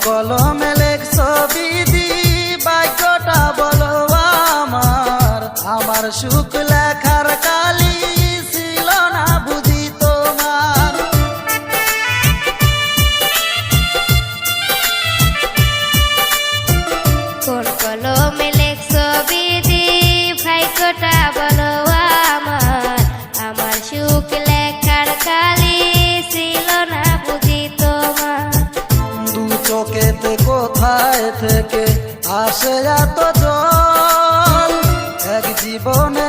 কলমে লেখছো বিধি বাক্যটা বলো আমার। আমার সুখ লেখার কালি ছিল না বুঝি তোমার। কোন কলমে লেখছো বিধি ভাগ্যটা বলো আমার। আমার সুখ লেখার কালি ছিল না বুঝি তোমার। দু চোখেতে কোথায় থেকে আসে এত জল, এক জীবনে